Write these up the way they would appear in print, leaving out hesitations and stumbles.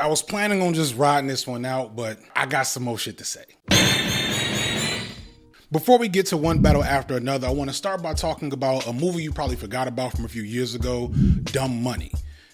I was planning on just riding this one out, but I got some more shit to say. Before we get to one battle after another, I want to start by talking about a movie you probably forgot about from a few years ago, Dumb Money.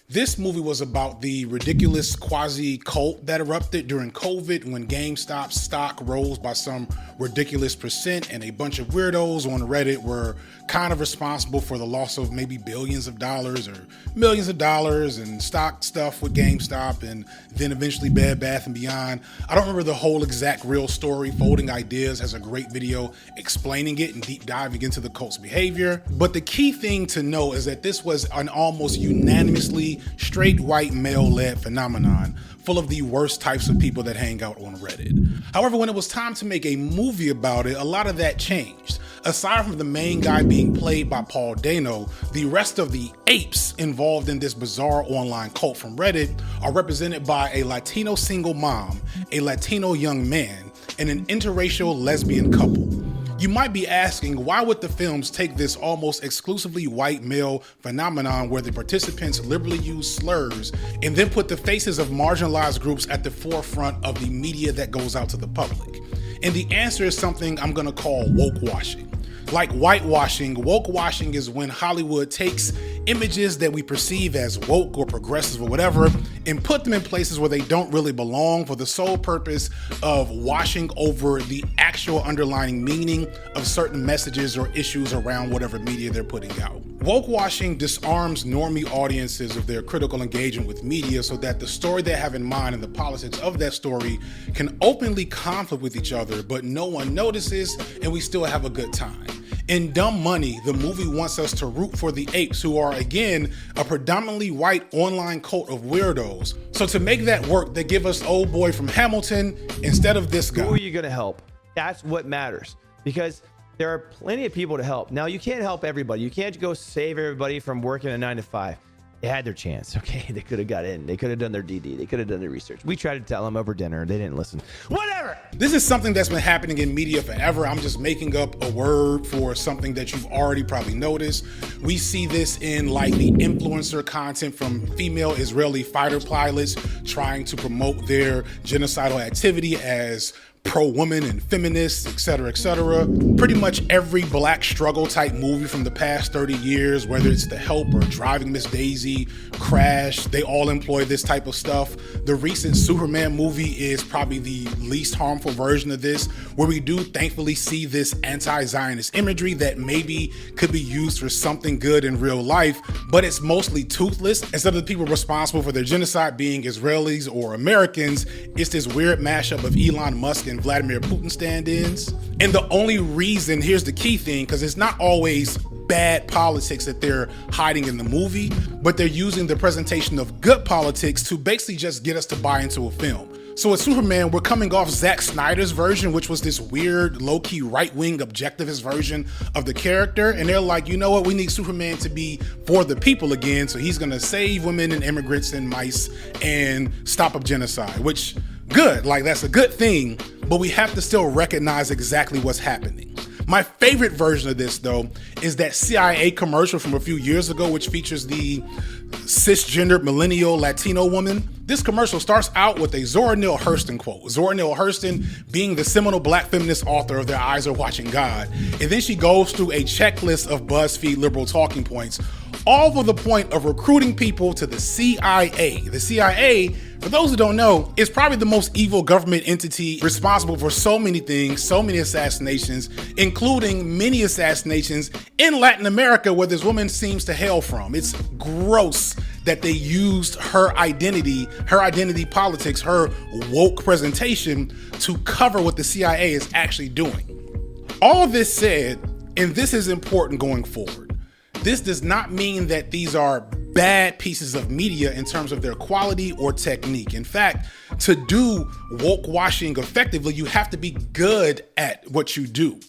This movie was about the ridiculous quasi-cult that erupted during COVID when GameStop's stock rose by some ridiculous percent, and a bunch of weirdos on Reddit were kind of responsible for the loss of maybe billions of dollars or millions of dollars and stock stuff with GameStop and then eventually Bed Bath & Beyond. I don't remember the whole exact real story. Folding Ideas has a great video explaining it and deep diving into the cult's behavior. But the key thing to know is that this was an almost unanimously straight white male-led phenomenon full of the worst types of people that hang out on Reddit. However, when it was time to make a movie about it, a lot of that changed. Aside from the main guy being played by Paul Dano, the rest of the apes involved in this bizarre online cult from Reddit are represented by a Latino single mom, a Latino young man, and an interracial lesbian couple. You might be asking, why would the films take this almost exclusively white male phenomenon where the participants liberally use slurs and then put the faces of marginalized groups at the forefront of the media that goes out to the public? And the answer is something I'm gonna call woke washing. Like whitewashing, woke washing is when Hollywood takes images that we perceive as woke or progressive or whatever and put them in places where they don't really belong for the sole purpose of washing over the actual underlying meaning of certain messages or issues around whatever media they're putting out. Woke washing disarms normie audiences of their critical engagement with media so that the story they have in mind and the politics of that story can openly conflict with each other, but no one notices and we still have a good time. In Dumb Money, the movie wants us to root for the apes, who are, again, a predominantly white online cult of weirdos. So to make that work, they give us old boy from Hamilton instead of this guy. Who are you going to help? That's what matters, because there are plenty of people to help. Now, you can't help everybody. You can't go save everybody from working a 9 to 5. They had their chance, okay? They could have got in. They could have done their DD. They could have done their research. We tried to tell them over dinner. They didn't listen. Whatever. This is something that's been happening in media forever. I'm just making up a word for something that you've already probably noticed. We see this in like the influencer content from female Israeli fighter pilots trying to promote their genocidal activity as pro-woman and feminists, etc., etc. Pretty much every black struggle type movie from the past 30 years, whether it's The Help or Driving Miss Daisy, Crash, they all employ this type of stuff. The recent Superman movie is probably the least harmful version of this, where we do thankfully see this anti-Zionist imagery that maybe could be used for something good in real life, but it's mostly toothless. Instead of the people responsible for their genocide being Israelis or Americans, it's this weird mashup of Elon Musk and Vladimir Putin stand-ins. And the only reason, here's the key thing, because it's not always bad politics that they're hiding in the movie, but they're using the presentation of good politics to basically just get us to buy into a film. So with Superman, we're coming off Zack Snyder's version, which was this weird, low-key, right-wing, objectivist version of the character. And they're like, you know what? We need Superman to be for the people again. So he's going to save women and immigrants and mice and stop up genocide, which, good. Like, that's a good thing. But we have to still recognize exactly what's happening. My favorite version of this, though, is that CIA commercial from a few years ago, which features the cisgendered millennial Latino woman. This commercial starts out with a Zora Neale Hurston quote. Zora Neale Hurston being the seminal black feminist author of Their Eyes Are Watching God. And then she goes through a checklist of BuzzFeed liberal talking points, all for the point of recruiting people to the CIA. The CIA, for those who don't know, is probably the most evil government entity responsible for so many things, so many assassinations, including many assassinations in Latin America where this woman seems to hail from. It's gross that they used her identity politics, her woke presentation to cover what the CIA is actually doing. All this said, and this is important going forward, this does not mean that these are bad pieces of media in terms of their quality or technique. In fact, to do woke washing effectively, you have to be good at what you do.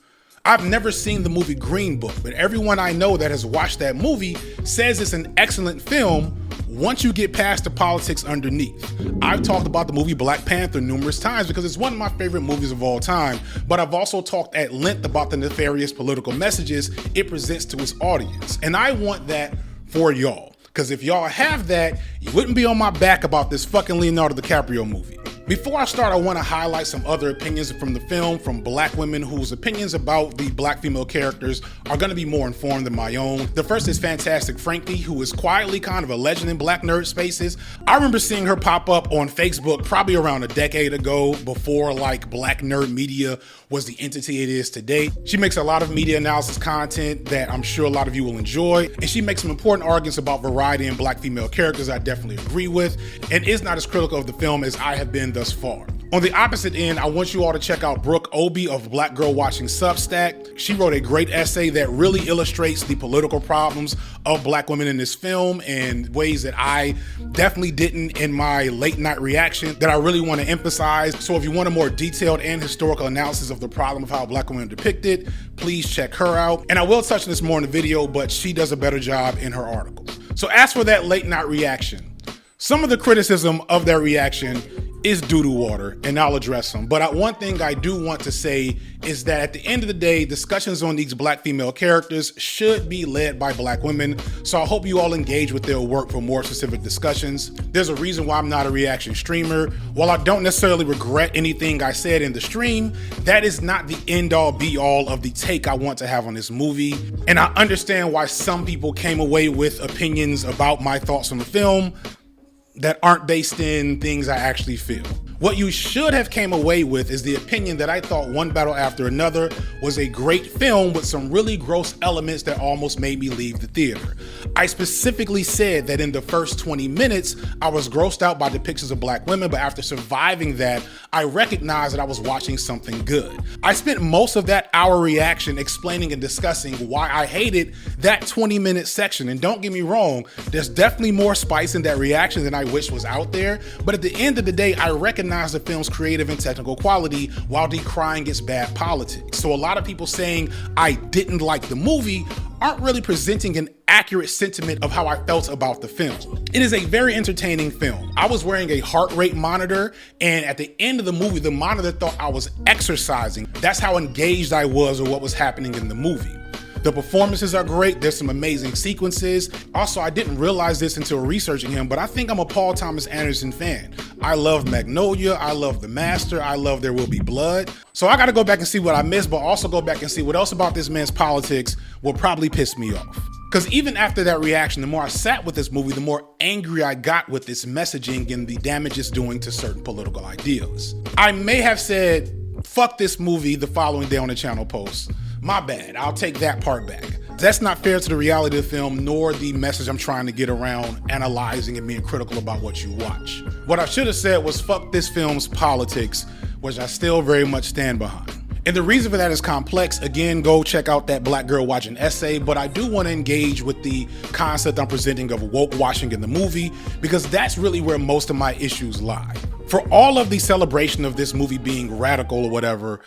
I've never seen the movie Green Book, but everyone I know that has watched that movie says it's an excellent film once you get past the politics underneath. I've talked about the movie Black Panther numerous times because it's one of my favorite movies of all time, but I've also talked at length about the nefarious political messages it presents to its audience. And I want that for y'all. Because if y'all have that, you wouldn't be on my back about this fucking Leonardo DiCaprio movie. Before I start, I want to highlight some other opinions from the film from black women whose opinions about the black female characters are going to be more informed than my own. The first is Fantastic Frankie, who is quietly kind of a legend in black nerd spaces. I remember seeing her pop up on Facebook probably around a decade ago, before like black nerd media was the entity it is today. She makes a lot of media analysis content that I'm sure a lot of you will enjoy, and she makes some important arguments about variety in black female characters I definitely agree with, and is not as critical of the film as I have been thus far. On the opposite end, I want you all to check out Brooke Obi of Black Girl Watching Substack. She wrote a great essay that really illustrates the political problems of black women in this film in ways that I definitely didn't in my late night reaction that I really want to emphasize. So if you want a more detailed and historical analysis of the problem of how black women are depicted, please check her out. And I will touch on this more in the video, but she does a better job in her article. So as for that late night reaction, some of the criticism of that reaction is doo-doo water, and I'll address them. But one thing I do want to say is that at the end of the day, discussions on these black female characters should be led by black women. So I hope you all engage with their work for more specific discussions. There's a reason why I'm not a reaction streamer. While I don't necessarily regret anything I said in the stream, that is not the end-all be-all of the take I want to have on this movie. And I understand why some people came away with opinions about my thoughts on the film that aren't based in things I actually feel. What you should have came away with is the opinion that I thought One Battle After Another was a great film with some really gross elements that almost made me leave the theater. I specifically said that in the first 20 minutes, I was grossed out by depictions of black women, but after surviving that, I recognized that I was watching something good. I spent most of that hour reaction explaining and discussing why I hated that 20-minute section. And don't get me wrong, there's definitely more spice in that reaction than I wish was out there. But at the end of the day, I recognize the film's creative and technical quality while decrying its bad politics. So a lot of people saying I didn't like the movie aren't really presenting an accurate sentiment of how I felt about the film. It is a very entertaining film. I was wearing a heart rate monitor, and at the end of the movie, the monitor thought I was exercising. That's how engaged I was with what was happening in the movie. The performances are great. There's some amazing sequences. Also, I didn't realize this until researching him, but I think I'm a Paul Thomas Anderson fan. I love Magnolia. I love The Master. I love There Will Be Blood. So I got to go back and see what I missed, but also go back and see what else about this man's politics will probably piss me off. Because even after that reaction, the more I sat with this movie, the more angry I got with its messaging and the damage it's doing to certain political ideas. I may have said, fuck this movie the following day on the channel post. My bad, I'll take that part back. That's not fair to the reality of the film, nor the message I'm trying to get around analyzing and being critical about what you watch. What I should have said was fuck this film's politics, which I still very much stand behind. And the reason for that is complex. Again, go check out that Black Girl Watching essay, but I do want to engage with the concept I'm presenting of woke washing in the movie, because that's really where most of my issues lie. For all of the celebration of this movie being radical or whatever,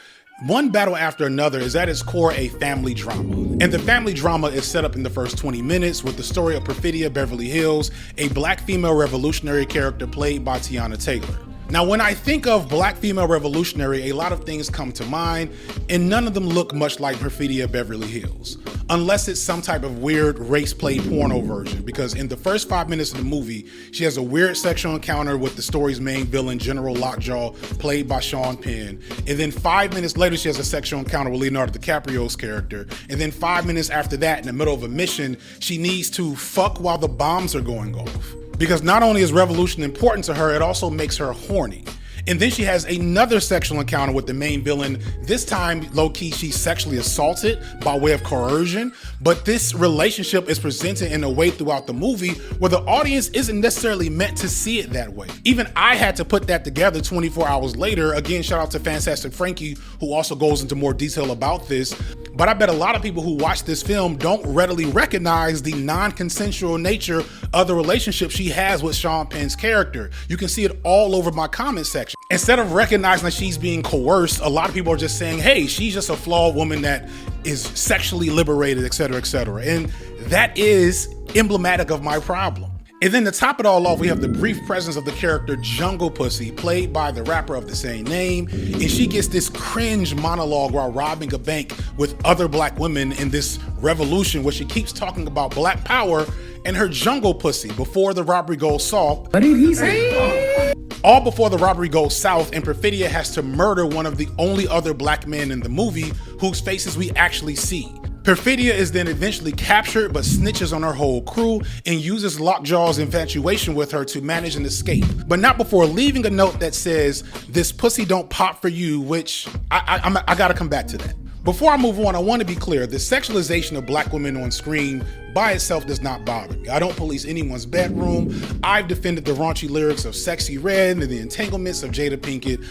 One Battle After Another is at its core a family drama. And the family drama is set up in the first 20 minutes with the story of Perfidia Beverly Hills, a black female revolutionary character played by Tiana Taylor. Now, when I think of black female revolutionary, a lot of things come to mind, and none of them look much like Perfidia Beverly Hills, unless it's some type of weird race play porno version, because in the first 5 minutes of the movie, she has a weird sexual encounter with the story's main villain, General Lockjaw, played by Sean Penn, and then 5 minutes later, she has a sexual encounter with Leonardo DiCaprio's character, and then 5 minutes after that, in the middle of a mission, she needs to fuck while the bombs are going off. Because not only is revolution important to her, it also makes her horny. And then she has another sexual encounter with the main villain. This time, low-key, she's sexually assaulted by way of coercion. But this relationship is presented in a way throughout the movie where the audience isn't necessarily meant to see it that way. Even I had to put that together 24 hours later. Again, shout out to Fantastic Frankie, who also goes into more detail about this. But I bet a lot of people who watch this film don't readily recognize the non-consensual nature of the relationship she has with Sean Penn's character. You can see it all over my comment section. Instead of recognizing that she's being coerced, a lot of people are just saying, hey, she's just a flawed woman that is sexually liberated, etc., etc. And that is emblematic of my problem. And then to top it all off, we have the brief presence of the character Jungle Pussy, played by the rapper of the same name. And she gets this cringe monologue while robbing a bank with other black women in this revolution where she keeps talking about black power and her jungle pussy before the robbery goes south. What did he say? All before the robbery goes south and Perfidia has to murder one of the only other black men in the movie whose faces we actually see. Perfidia is then eventually captured but snitches on her whole crew and uses Lockjaw's infatuation with her to manage an escape, but not before leaving a note that says, "This pussy don't pop for you," which I gotta come back to that. Before I move on, I want to be clear, the sexualization of black women on screen by itself does not bother me. I don't police anyone's bedroom. I've defended the raunchy lyrics of Sexy Red and the entanglements of Jada Pinkett.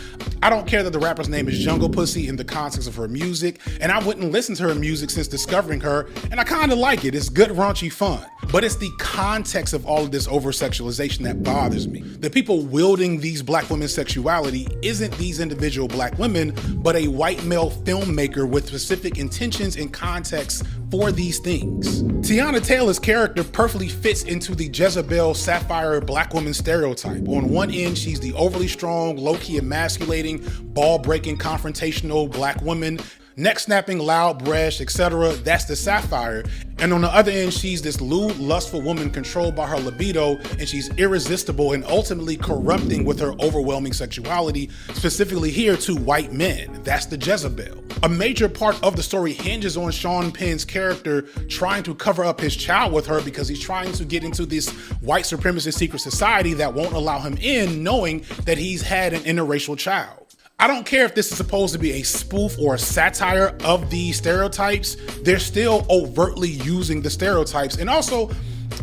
I don't care that the rapper's name is Jungle Pussy in the context of her music, and I wouldn't listen to her music since discovering her, and I kind of like it. It's good raunchy fun. But it's the context of all of this over-sexualization that bothers me. The people wielding these black women's sexuality isn't these individual black women, but a white male filmmaker with specific intentions and context for these things. Tiana Taylor's character perfectly fits into the Jezebel Sapphire black woman stereotype. On one end, she's the overly strong, low-key emasculating, ball-breaking, confrontational black woman. Neck snapping, loud, brash, etc. That's the Sapphire. And on the other end, she's this lewd, lustful woman controlled by her libido, and she's irresistible and ultimately corrupting with her overwhelming sexuality, specifically here to white men. That's the Jezebel. A major part of the story hinges on Sean Penn's character trying to cover up his child with her because he's trying to get into this white supremacist secret society that won't allow him in, knowing that he's had an interracial child. I don't care if this is supposed to be a spoof or a satire of these stereotypes, they're still overtly using the stereotypes. And also,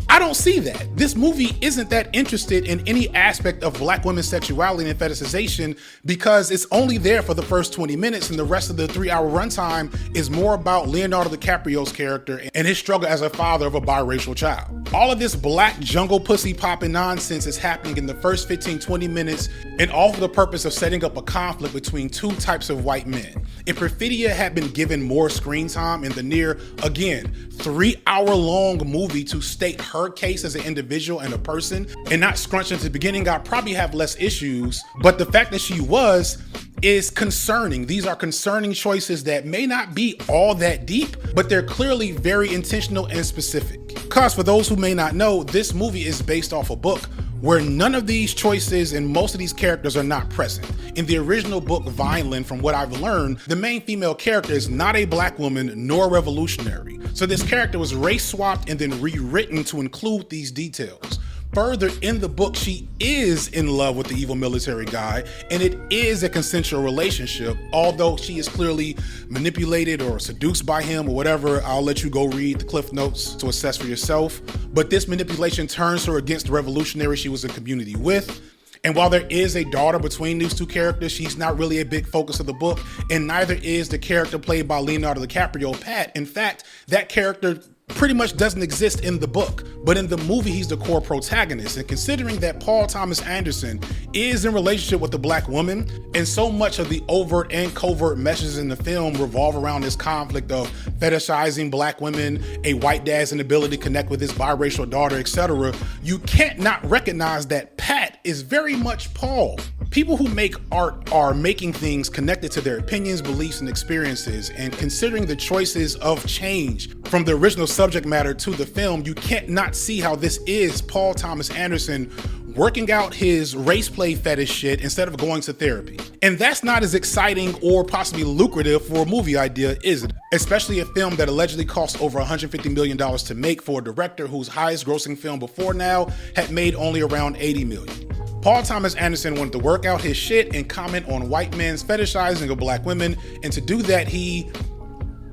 I don't see that. This movie isn't that interested in any aspect of black women's sexuality and fetishization because it's only there for the first 20 minutes and the rest of the 3-hour runtime is more about Leonardo DiCaprio's character and his struggle as a father of a biracial child. All of this black jungle pussy popping nonsense is happening in the first 15-20 minutes and all for the purpose of setting up a conflict between two types of white men. If Perfidia had been given more screen time in the near, again, 3-hour-long movie to state her case as an individual and a person and not scrunched into the beginning, I'd probably have less issues. But the fact that she was is concerning. These are concerning choices that may not be all that deep, but they're clearly very intentional and specific. Because for those who may not know, this movie is based off a book where none of these choices and most of these characters are not present. In the original book, Vineland, from what I've learned, the main female character is not a black woman nor revolutionary. So this character was race swapped and then rewritten to include these details. Further, in the book, she is in love with the evil military guy, and it is a consensual relationship, although she is clearly manipulated or seduced by him or whatever. I'll let you go read the cliff notes to assess for yourself. But this manipulation turns her against the revolutionary she was in community with. And while there is a daughter between these two characters, she's not really a big focus of the book, and neither is the character played by Leonardo DiCaprio, Pat. In fact, that character pretty much doesn't exist in the book, but in the movie he's the core protagonist. And considering that Paul Thomas Anderson is in relationship with a black woman, and so much of the overt and covert messages in the film revolve around this conflict of fetishizing black women, a white dad's inability to connect with his biracial daughter, etc., you can't not recognize that Pat is very much Paul. People who make art are making things connected to their opinions, beliefs, and experiences, and considering the choices of change from the original subject matter to the film, you can't not see how this is Paul Thomas Anderson working out his race play fetish shit instead of going to therapy. And that's not as exciting or possibly lucrative for a movie idea, is it? Especially a film that allegedly cost over $150 million to make for a director whose highest grossing film before now had made only around $80 million. Paul Thomas Anderson wanted to work out his shit and comment on white men's fetishizing of black women, and to do that, he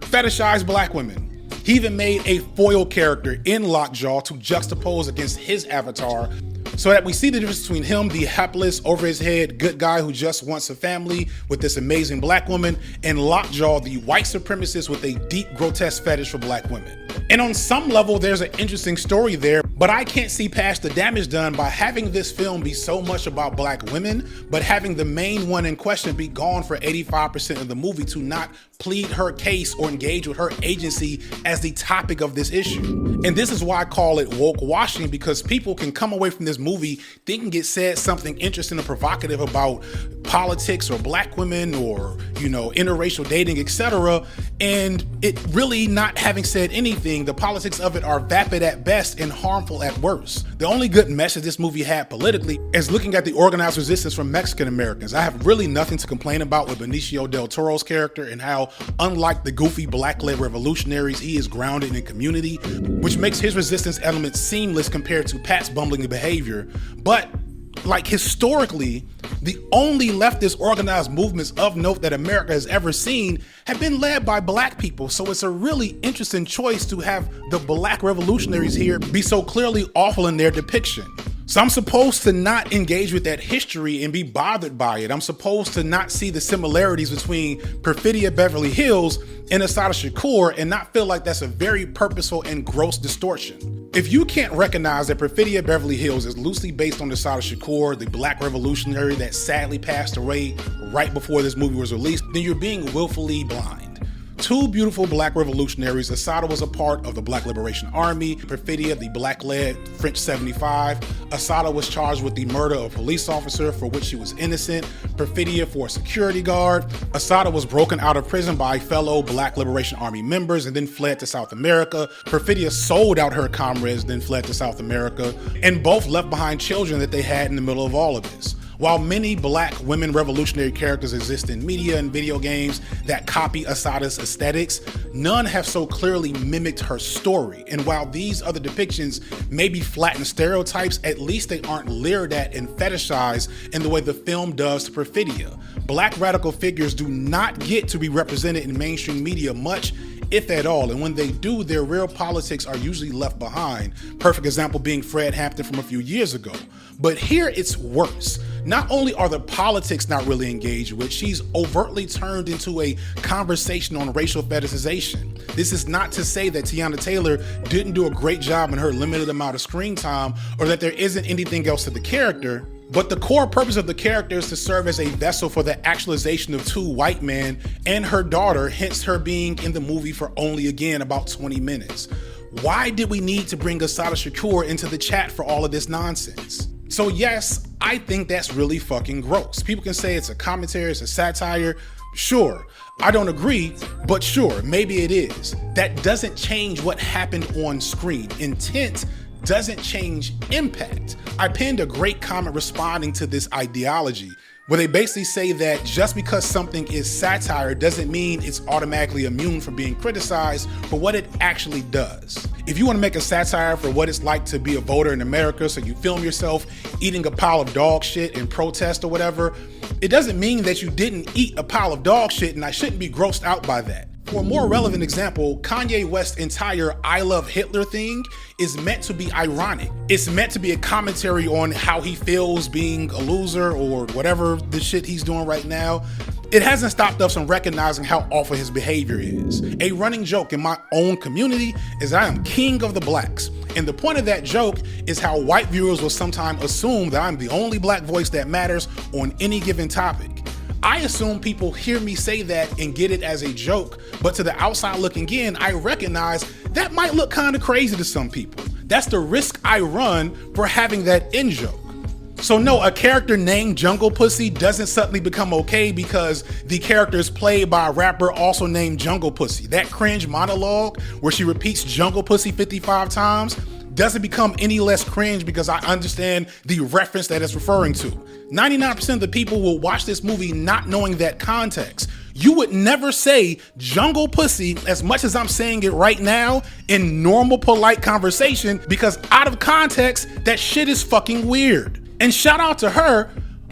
fetishized black women. He even made a foil character in Lockjaw to juxtapose against his avatar, so that we see the difference between him, the hapless, over his head good guy who just wants a family with this amazing black woman, and Lockjaw, the white supremacist with a deep, grotesque fetish for black women. And on some level, there's an interesting story there, but I can't see past the damage done by having this film be so much about black women, but having the main one in question be gone for 85% of the movie to not plead her case or engage with her agency as the topic of this issue. And this is why I call it woke washing, because people can come away from this movie thinking it said something interesting and provocative about politics or black women or, interracial dating, etc. And it really not having said anything, the politics of it are vapid at best and harmful at worst. The only good message this movie had politically is looking at the organized resistance from Mexican Americans. I have really nothing to complain about with Benicio del Toro's character and how, unlike the goofy black-led revolutionaries, he is grounded in community, which makes his resistance element seamless compared to Pat's bumbling behavior. But historically, the only leftist organized movements of note that America has ever seen have been led by black people. So it's a really interesting choice to have the black revolutionaries here be so clearly awful in their depiction. So I'm supposed to not engage with that history and be bothered by it. I'm supposed to not see the similarities between Perfidia Beverly Hills and Assata Shakur and not feel like that's a very purposeful and gross distortion. If you can't recognize that Perfidia Beverly Hills is loosely based on Assata Shakur, the black revolutionary that sadly passed away right before this movie was released, then you're being willfully blind. Two beautiful black revolutionaries. Assata was a part of the Black Liberation Army, Perfidia, the black-led French 75. Assata was charged with the murder of a police officer for which she was innocent, Perfidia for a security guard. Assata was broken out of prison by fellow Black Liberation Army members and then fled to South America. Perfidia sold out her comrades, then fled to South America, and both left behind children that they had in the middle of all of this. While many black women revolutionary characters exist in media and video games that copy Assata's aesthetics, none have so clearly mimicked her story. And while these other depictions may be flattened stereotypes, at least they aren't leered at and fetishized in the way the film does to Perfidia. Black radical figures do not get to be represented in mainstream media much, if at all, and when they do, their real politics are usually left behind. Perfect example being Fred Hampton from a few years ago. But here it's worse. Not only are the politics not really engaged with, she's overtly turned into a conversation on racial fetishization. This is not to say that Tiana Taylor didn't do a great job in her limited amount of screen time or that there isn't anything else to the character. But the core purpose of the character is to serve as a vessel for the actualization of two white men and her daughter, hence her being in the movie for only, again, about 20 minutes. Why did we need to bring Assata Shakur into the chat for all of this nonsense? So yes, I think that's really fucking gross. People can say it's a commentary, it's a satire. Sure, I don't agree, but sure, maybe it is. That doesn't change what happened on screen. Intent doesn't change impact. I penned a great comment responding to this ideology, where they basically say that just because something is satire doesn't mean it's automatically immune from being criticized for what it actually does. If you want to make a satire for what it's like to be a voter in America, so you film yourself eating a pile of dog shit in protest or whatever, it doesn't mean that you didn't eat a pile of dog shit, and I shouldn't be grossed out by that. For a more relevant example, Kanye West's entire I Love Hitler thing is meant to be ironic. It's meant to be a commentary on how he feels being a loser or whatever the shit he's doing right now. It hasn't stopped us from recognizing how awful his behavior is. A running joke in my own community is that I am king of the blacks. And the point of that joke is how white viewers will sometimes assume that I'm the only black voice that matters on any given topic. I assume people hear me say that and get it as a joke, but to the outside looking in, I recognize that might look kind of crazy to some people. That's the risk I run for having that in-joke. So no, a character named Jungle Pussy doesn't suddenly become okay because the character is played by a rapper also named Jungle Pussy. That cringe monologue where she repeats Jungle Pussy 55 times doesn't become any less cringe because I understand the reference that it's referring to. 99% of the people will watch this movie not knowing that context. You would never say Jungle Pussy as much as I'm saying it right now in normal, polite conversation because out of context, that shit is fucking weird. And shout out to her,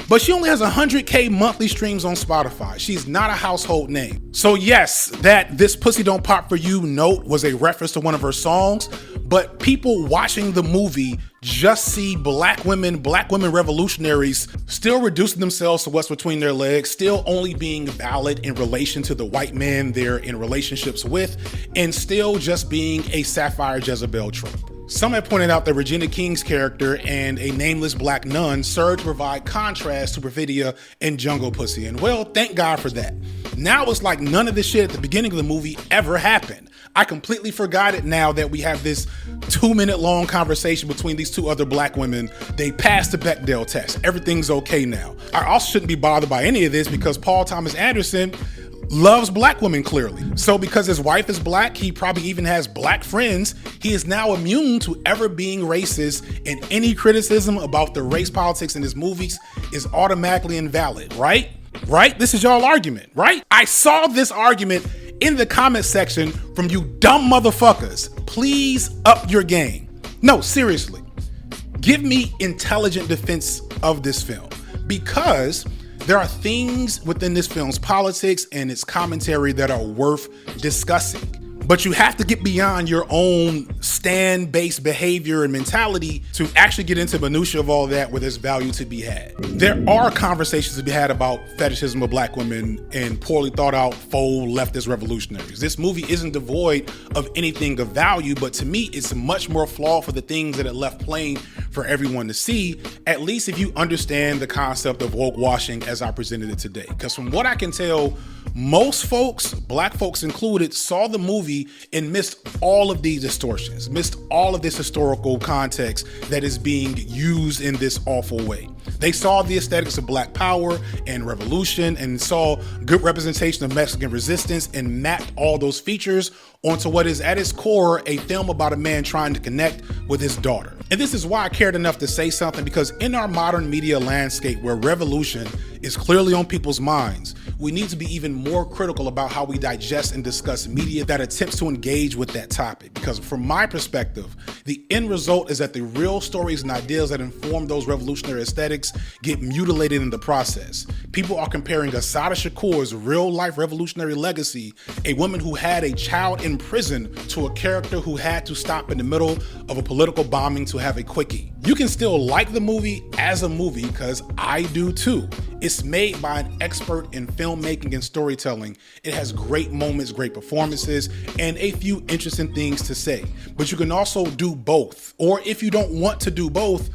but she only has 100K monthly streams on Spotify. She's not a household name. So yes, that "This Pussy Don't Pop For You" note was a reference to one of her songs, but people watching the movie just see black women revolutionaries still reducing themselves to what's between their legs, still only being valid in relation to the white men they're in relationships with, and still just being a Sapphire Jezebel trope. Some have pointed out that Regina King's character and a nameless black nun serve to provide contrast to Perfidia and Jungle Pussy, and well, thank God for that. Now it's like none of this shit at the beginning of the movie ever happened. I completely forgot it now that we have this 2-minute long conversation between these two other black women. They passed the Bechdel test. Everything's okay now. I also shouldn't be bothered by any of this because Paul Thomas Anderson loves black women clearly. So because his wife is black, he probably even has black friends, he is now immune to ever being racist, and any criticism about the race politics in his movies is automatically invalid, right? Right? This is y'all argument, right? I saw this argument in the comment section from you dumb motherfuckers. Please up your game. No, seriously. Give me intelligent defense of this film, because there are things within this film's politics and its commentary that are worth discussing. But you have to get beyond your own stand-based behavior and mentality to actually get into minutia of all that where there's value to be had. There are conversations to be had about fetishism of black women and poorly thought out faux leftist revolutionaries. This movie isn't devoid of anything of value, but to me, it's much more flawed for the things that it left plain for everyone to see, at least if you understand the concept of woke washing as I presented it today. Because from what I can tell, most folks, black folks included, saw the movie and missed all of these distortions, missed all of this historical context that is being used in this awful way. They saw the aesthetics of black power and revolution and saw good representation of Mexican resistance and mapped all those features onto what is at its core a film about a man trying to connect with his daughter. And this is why I cared enough to say something, because in our modern media landscape where revolution is clearly on people's minds, we need to be even more critical about how we digest and discuss media that attempts to engage with that topic. Because from my perspective, the end result is that the real stories and ideas that inform those revolutionary aesthetics get mutilated in the process. People are comparing Assata Shakur's real life revolutionary legacy, a woman who had a child in prison, to a character who had to stop in the middle of a political bombing to have a quickie. You can still like the movie as a movie, because I do too. It's made by an expert in filmmaking and storytelling. It has great moments, great performances, and a few interesting things to say. But you can also do both. Or if you don't want to do both,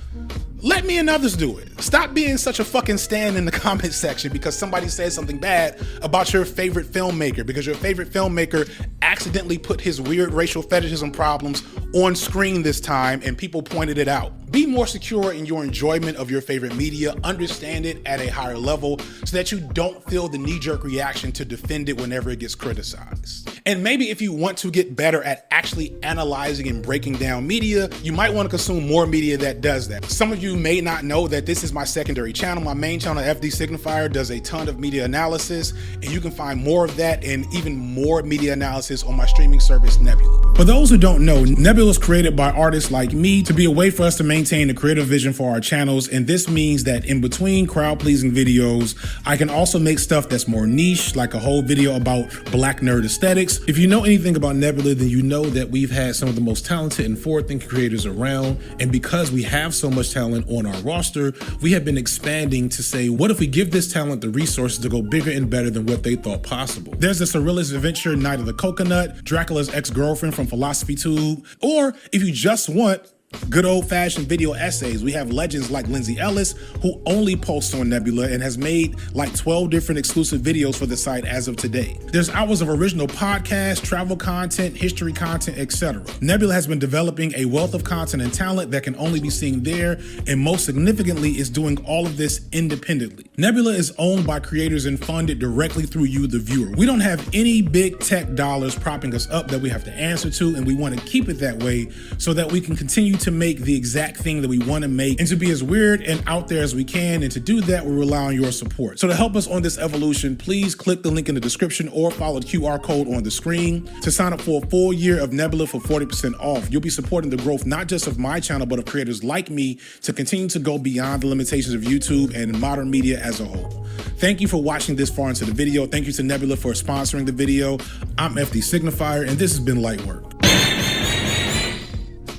let me and others do it. Stop being such a fucking stan in the comment section because somebody said something bad about your favorite filmmaker, because your favorite filmmaker accidentally put his weird racial fetishism problems on screen this time and people pointed it out. Be more secure in your enjoyment of your favorite media, understand it at a higher level so that you don't feel the knee-jerk reaction to defend it whenever it gets criticized. And maybe if you want to get better at actually analyzing and breaking down media, you might want to consume more media that does that. Some of you may not know that this is my secondary channel. My main channel, FD Signifier, does a ton of media analysis, and you can find more of that and even more media analysis on my streaming service, Nebula. For those who don't know, Nebula is created by artists like me to be a way for us to maintain a creative vision for our channels, and this means that in between crowd-pleasing videos, I can also make stuff that's more niche, like a whole video about black nerd aesthetics. If you know anything about Nebula, then you know that we've had some of the most talented and forward-thinking creators around, and because we have so much talent on our roster, we have been expanding to say, what if we give this talent the resources to go bigger and better than what they thought possible? There's the surrealist adventure Night of the Coconut, Dracula's ex-girlfriend from Philosophy Tube, or if you just want good old-fashioned video essays, we have legends like Lindsay Ellis, who only posts on Nebula and has made like 12 different exclusive videos for the site as of today. There's hours of original podcasts, travel content, history content, etc. Nebula has been developing a wealth of content and talent that can only be seen there, and most significantly is doing all of this independently. Nebula is owned by creators and funded directly through you, the viewer. We don't have any big tech dollars propping us up that we have to answer to, and we want to keep it that way so that we can continue to make the exact thing that we want to make and to be as weird and out there as we can. And to do that, we rely on your support. So to help us on this evolution, please click the link in the description or follow the QR code on the screen to sign up for a full year of Nebula for 40% off. You'll be supporting the growth not just of my channel, but of creators like me to continue to go beyond the limitations of YouTube and modern media as a whole. Thank you for watching this far into the video. Thank you to Nebula for sponsoring the video. I'm FD Signifier, and this has been Light Work.